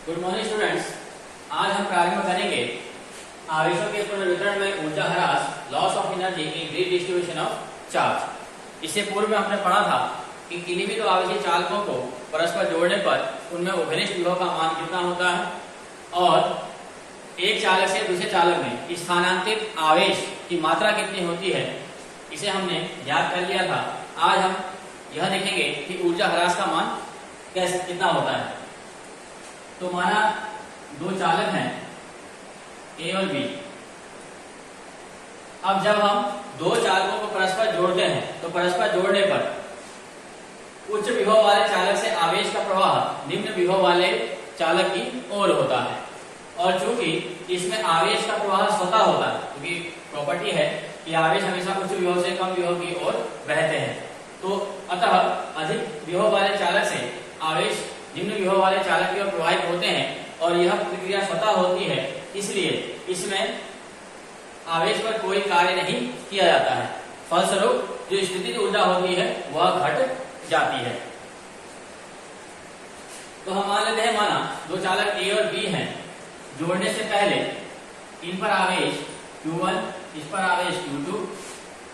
Good morning students. आज हम प्रारंभ करेंगे आवेशों के पुनर्वितरण में ऊर्जा ह्रास, loss of energy in redistribution of charge. इससे पूर्व में हमने पढ़ा था कि किन्हीं भी दो आवेशी चालकों को परस्पर जोड़ने पर उनमें उभयनिष्ठ विभव का मान कितना होता है और एक चालक से दूसरे चालक में स्थानांतरित आवेश की मात्रा कितनी होती है, इसे हमने याद कर लिया था। आज हम यह देखेंगे कि ऊर्जा ह्रास का मान कैसे कितना होता है। तो माना दो चालक हैं ए और बी। अब जब हम दो चालकों को परस्पर जोड़ते हैं तो परस्पर जोड़ने पर उच्च विभव वाले चालक से आवेश का प्रवाह निम्न विभव वाले चालक की ओर होता है, और चूंकि इसमें आवेश का प्रवाह स्वतः होता है, क्योंकि प्रॉपर्टी है कि आवेश हमेशा उच्च विभव से कम विभव की ओर बहते हैं, तो अतः अधिक विभव वाले चालक से आवेश निम्न विभव वाले चालक की ओर प्रवाहित होते हैं और यह प्रतिक्रिया स्वतः होती है, इसलिए इसमें आवेश पर कोई कार्य नहीं किया जाता है। फलस्वरूप जो स्थितिज ऊर्जा होती है वह घट जाती है। तो हम मान लेते हैं, माना दो चालक ए और बी हैं। जोड़ने से पहले इन पर आवेश Q1, इस पर आवेश Q2,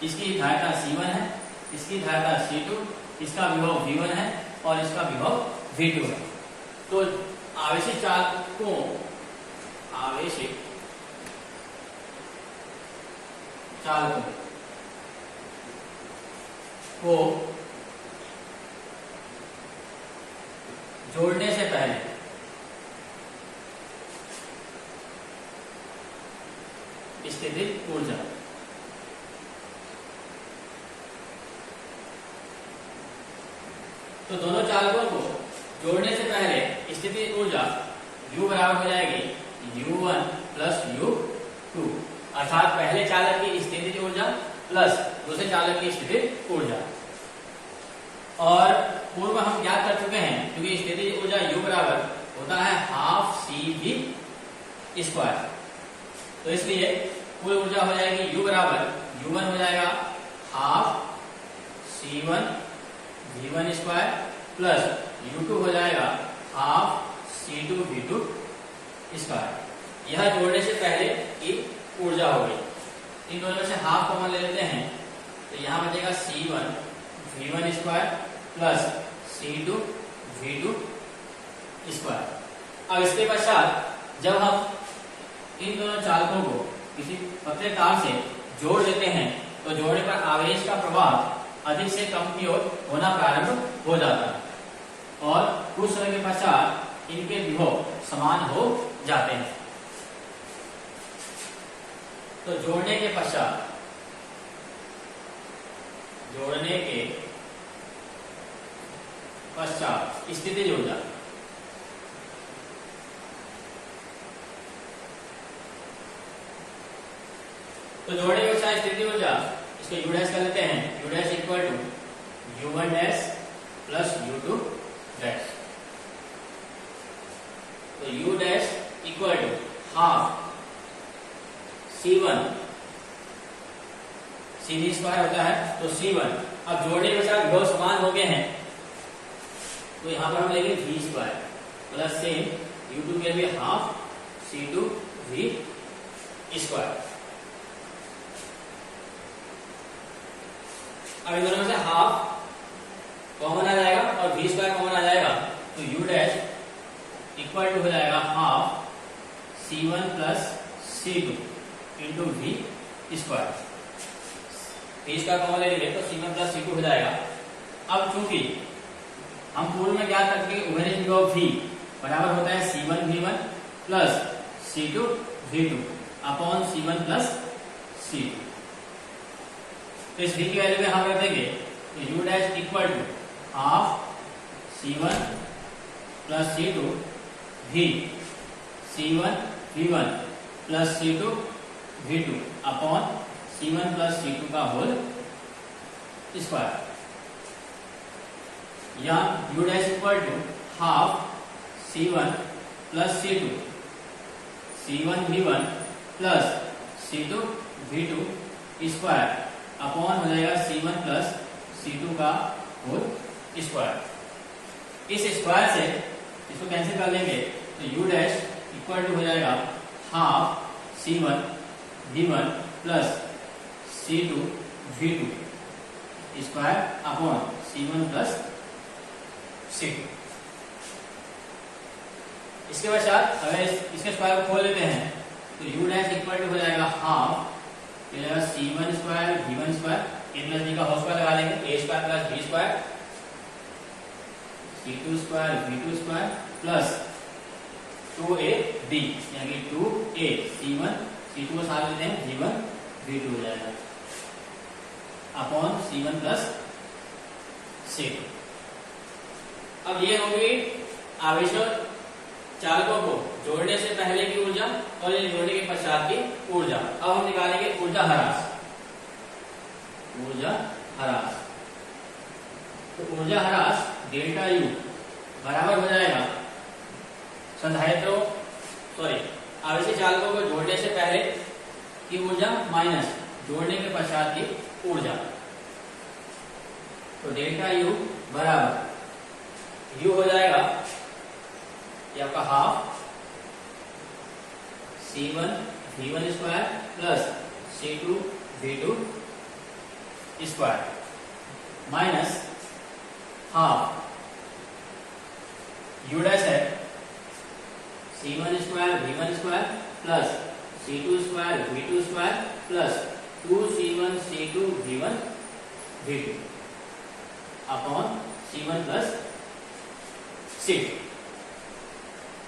इसकी धारिता C1 है, इसकी धारिता C2, इसका विभव V1 है और इसका विभव V2 है। तो आवेशित चालकों को जोड़ने से पहले स्थितिज ऊर्जा, तो दोनों चालकों को जोड़ने से पहले स्थितिज ऊर्जा U बराबर हो जाएगी U1 प्लस U2, अर्थात पहले चालक की स्थितिज ऊर्जा प्लस दूसरे चालक की स्थितिज ऊर्जा। और पूर्व हम क्या कर चुके हैं, क्योंकि स्थितिज ऊर्जा U बराबर होता है हाफ CV स्क्वायर, तो इसलिए कुल ऊर्जा हो जाएगी U बराबर U1 हो जाएगा half C1 V1 square plus U2 हो जाएगा हाफ C2 V2 स्क्वायर। यह जोड़ने से पहले की ऊर्जा हो गई। इन दोनों में से हाफ कॉमन ले लेते हैं, तो यहाँ बचेगा C1 V1 square plus C2 V2 square. अब इसके पश्चात जब हम इन दोनों चालकों को किसी पतले तार से जोड़ देते हैं तो जोड़ने पर आवेश का प्रवाह अधिक से कम की ओर होना प्रारंभ हो जाता है और कुछ समय के पश्चात इनके विभव समान हो जाते हैं। तो जोड़ने के पश्चात स्थितिज ऊर्जा, तो जोड़ने के पश्चात स्थितिज ऊर्जा, इसको U डैश कर लेते हैं। U dash equal to U1 dash plus U2 dash. तो U dash equal to half C1 सीधी स्क्वायर होता है, तो C1। अब जोड़ने के साथ विभव समान हो गए हैं, तो यहां पर हम लेंगे V square plus same U2 के लिए हाफ C2 V स्क्वायर। अब इन दोनों में से हाफ कॉमन आ जाएगा और V स्क्वायर कॉमन आ जाएगा, तो U डैश इक्वल टू हो जाएगा half C1 plus C2 into V square. V square common ले लेंगे तो C1 प्लस C2 हो जाएगा। अब चूंकि हम पूर्व में क्या करते हैं, उभयनिष्ठ विभव V बराबर होता है C1 V1 plus C2 V2 upon C1 plus C2। तो इस V की वैल्यू में हम रख देंगे, तो U dash equal to half C1 plus C2 V C1 V1 plus C2 V2 upon C1 plus C2 का होल स्क्वायर, या U dash equal to half C1 plus C2 C1 V1 plus C2 V2 square upon हो जाएगा C1 plus C2 का whole square. इस square से इसको cancel कर लेंगे तो u डैश इक्वल टू हो जाएगा half C1 V1 plus C2 V2 square upon C1 plus C2। इसके पश्चात अगर इसके स्क्वायर को खोल लेते हैं तो u डैश इक्वल टू हो जाएगा half C1 square V1 square a plus b का होल स्क्वायर लगा लेंगे a square plus b square C2 square V2 square plus 2ab यानी 2a C1 C2 को साथ लेते हैं V1 V2 हो जाएगा अपॉन C1 प्लस C2। अब ये हो गई आवेशों चालकों को जोड़ने से पहले की ऊर्जा और जोड़ने के पश्चात की ऊर्जा। अब हम निकालेंगे ऊर्जा ह्रास। ऊर्जा ह्रास, तो ऊर्जा ह्रास डेल्टा U बराबर हो जाएगा संधारित्रों आवेशी चालकों को जोड़ने से पहले की ऊर्जा माइनस जोड़ने के पश्चात की ऊर्जा। तो डेल्टा U बराबर U हो जाएगा ये आपका half C1 V1 square plus C2 V2 square minus half U dash है C1 square V1 square plus C2 square V2 square plus 2C1 C2 V1 V2 upon C1 plus C2।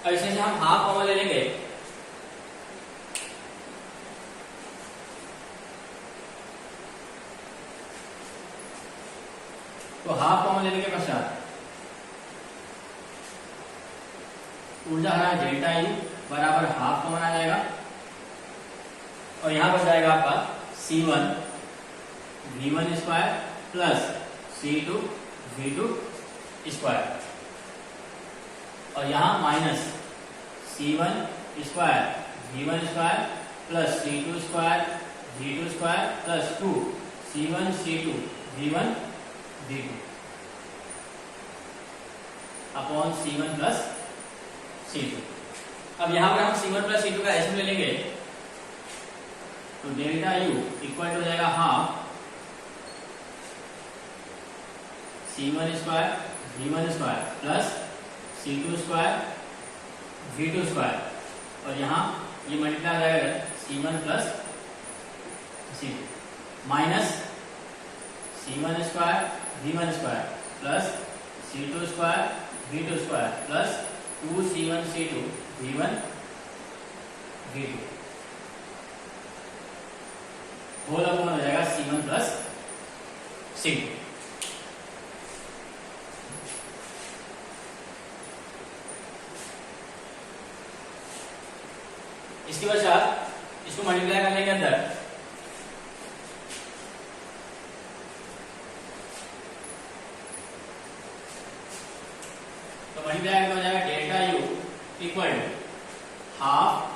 ऐसे से हम half common ले लेंगे तो half common लेने के पश्चात ऊर्जा ह्रास डेल्टा U बराबर हाफ कॉमन आ जाएगा और यहां पर जाएगा आपका C1 V1 square plus C2 V2 square और यहां minus C1 square V1 square plus C2 square V2 square plus 2 C1 C2 V1 V2 upon C1 plus C2। अब यहां पर हम C1 प्लस C2 का एसएम ले लेंगे तो डेल्टा U इक्वल टू हो जाएगा half C1 square V1 square plus C2 square V2 square और यहाँ ये मल्टीप्लाई हो जाएगा C1 plus C2 minus C1 square V1 square plus C2 square V2 square plus 2C1 C2 V1 V2 whole upon हो जाएगा C1 plus C2। इसके पश्चात इसको मल्टीप्लाई करने के अंदर तो मल्टीप्लाई हो जाएगा delta U equal to half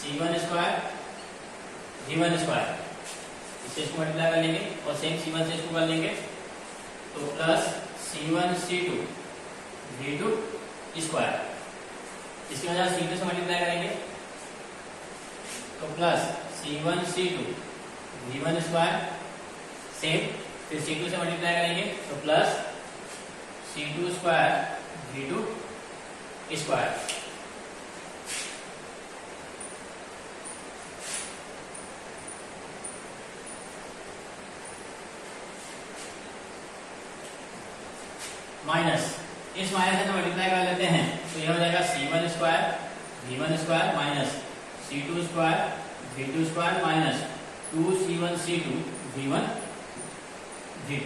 C1 square V1 square इससे इसको मल्टीप्लाई कर लेंगे और सेम C1 से इसको कर लेंगे तो plus C1 C2 V2 square इसकी वजह से C2 से मल्टीप्लाई करेंगे तो plus C1 C2 V1 square same फिर C2 से मल्टीप्लाई करेंगे तो plus C2 square V2 square minus इस माइनस से मल्टीप्लाई कर लेते हैं तो यह हो जाएगा C1 square V1 square minus C2 square V2 square minus 2C1 C2 V1 V2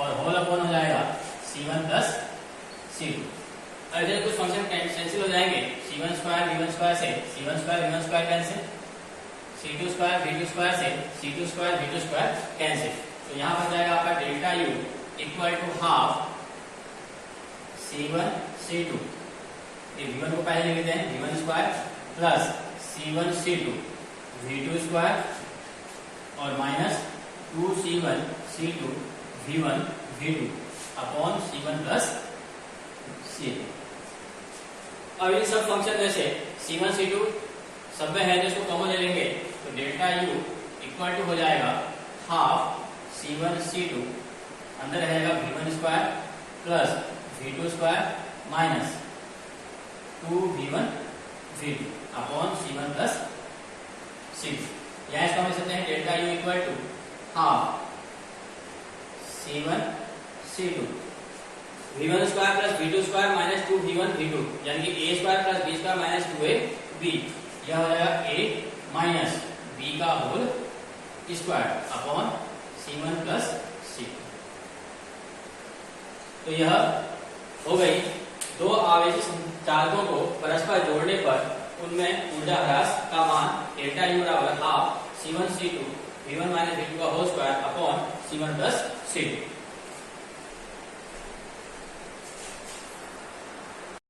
और होल अपॉन हो जाएगा C1 प्लस C2। ऐसे कुछ फंक्शन कैंसिल हो जाएंगे C1 स्क्वायर V1 स्क्वायर से C1 square V1 square cancel C2 square V2 square से C2 square V2 square cancel. तो यहाँ पर जाएगा आपका delta U equal to half C1 C2 ये V1 को पहले लिख देते हैं V1 square plus C1 C2 V2 square और minus 2C1 C2 V1 V2 upon C1 plus C2। अब इन सब फंक्शन में से C1 C2 सब में है तो इसको कॉमन ले लेंगे तो डेल्टा U इक्वल टू हो जाएगा हाफ C1 C2 अंदर रहेगा V1 square plus V2 square minus 2V1 V2 upon C1 plus C2। यहाँ इसको हम लिख सकते हैं delta U equal to half C1 C2 V1 square plus V2 square minus 2V1 V2 यानी कि A square plus B square minus 2AB, यह हो जाएगा A माइनस B का whole square upon C1 plus C2। तो यह हो गई दो आवेशी चालकों को परस्पर जोड़ने पर उनमें ऊर्जा ह्रास का मान डेल्टा U बराबर half C1 C2 V1 minus V2 का whole square upon C1 plus C2।